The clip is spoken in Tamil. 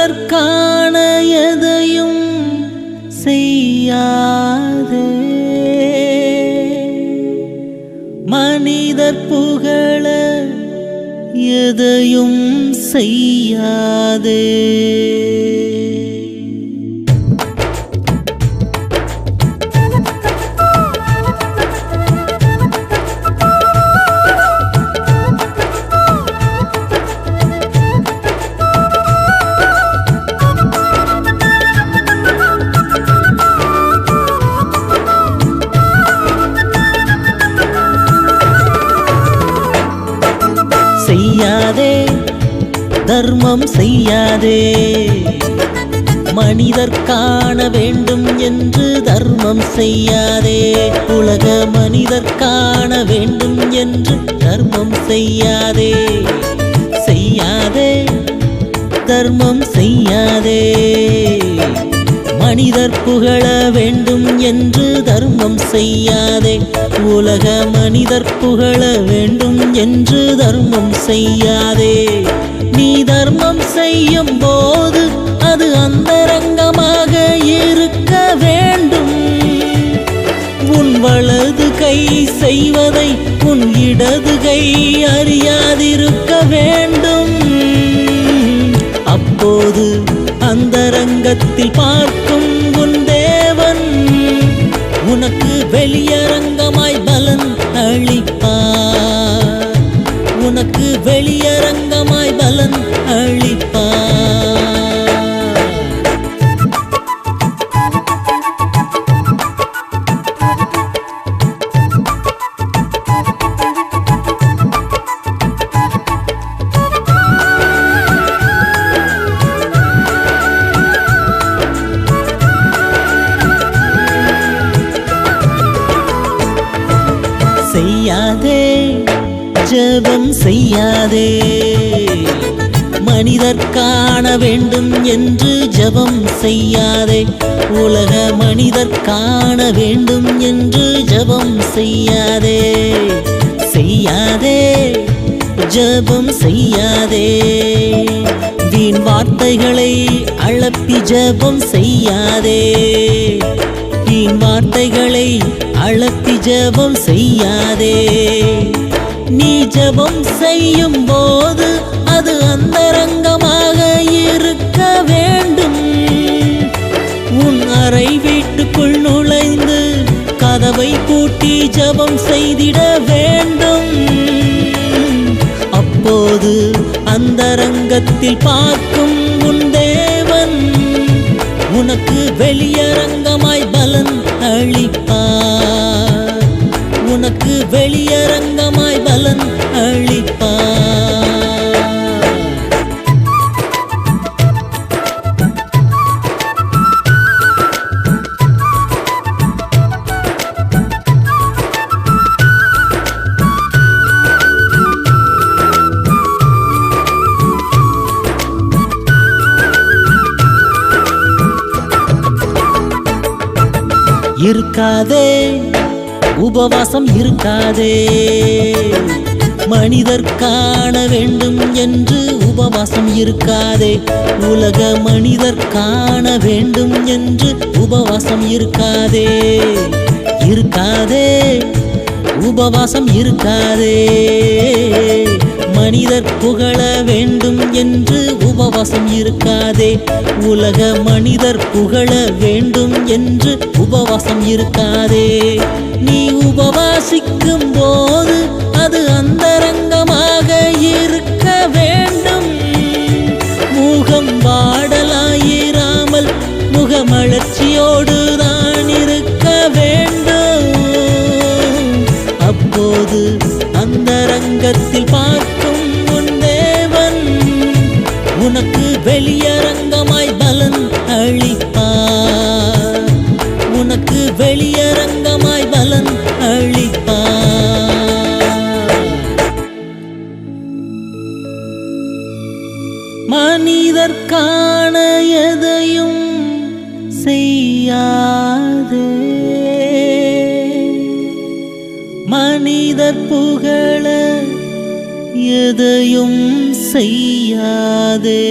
மனிதர்கான எதையும் செய்யாதே, மனிதர் புகழ எதையும் செய்யாதே. செய்யாதே தர்மம் செய்யாதே, மனிதர் காண வேண்டும் என்று தர்மம் செய்யாதே. உலக மனிதர் காண வேண்டும் என்று தர்மம் செய்யாதே. செய்யாதே தர்மம் செய்யாதே, மனிதர் புகழ வேண்டும் என்று தர்மம் செய்யாதே. உலக மனிதர் புகழ வேண்டும் என்று தர்மம் செய்யாதே. நீ தர்மம் செய்யும் போது அது அந்தரங்கமாக இருக்க வேண்டும். உன் வலது கை செய்வதை உன் இடது கை அறியாதிருக்க வேண்டும். அப்போது அந்தரங்கத்தில் பார்க்கும் உன் தேவன் உனக்கு வெளியரங்கமாய் பலன் அளிப்பார். உனக்கு வெளியரங்கமாய் பலன் அளிப்பார். செய்யாதே ஜெபம் செய்யாதே, மனிதர் காண வேண்டும் என்று ஜெபம் செய்யாதே. உலக மனிதர் காண வேண்டும் என்று ஜெபம் செய்யாதே. செய்யாதே ஜெபம் செய்யாதே, வீண் வார்த்தைகளை அழப்பி ஜெபம் செய்யாதே. வீண் வார்த்தைகளை அழப்பி ஜெபம் செய்யாதே. நீ ஜெபம் செய்யும் போது அது அந்தரங்கமாக இருக்க வேண்டும். உன் அறை வீட்டுக்குள் நுழைந்து கதவை பூட்டி ஜெபம் செய்திட வேண்டும். அப்போது அந்தரங்கத்தில் பார்க்கும் உன் தேவன் உனக்கு வெளியரங்கமாய் பலன் அளிப்பார். உனக்கு வெளியரங்கமாய் பலன் அளிப்பார். இருக்காதே உபவாசம் இருக்காதே, மனிதர் காண வேண்டும் என்று உபவாசம் இருக்காதே. உலக மனிதர் காண வேண்டும் என்று உபவாசம் இருக்காதே. இருக்காதே உபவாசம் இருக்காதே, மனிதர் புகழ வேண்டும் என்று உபவாசம் இருக்காதே. உலக மனிதர் புகழ வேண்டும் என்று உபவாசம் இருக்காதே. நீ உபவாசிக்கும் போது அது அந்தரங்கமாக இருக்க வேண்டும். முகம் வாடலாயிராமல் முகமலர்ச்சியோடு தான் இருக்க வேண்டும். அப்போது அந்தரங்கத்தில் பார்க்கும் உன் தேவன் உனக்கு வெளியரங்கமாய் பலன் அளிப்பார். உனக்கு வெளியரங்கமாய் பலன் அளிப்பார். மனிதர் காண எதையும் செய்யாதே, மனிதர் புகழ எதையும் செய்யாதே.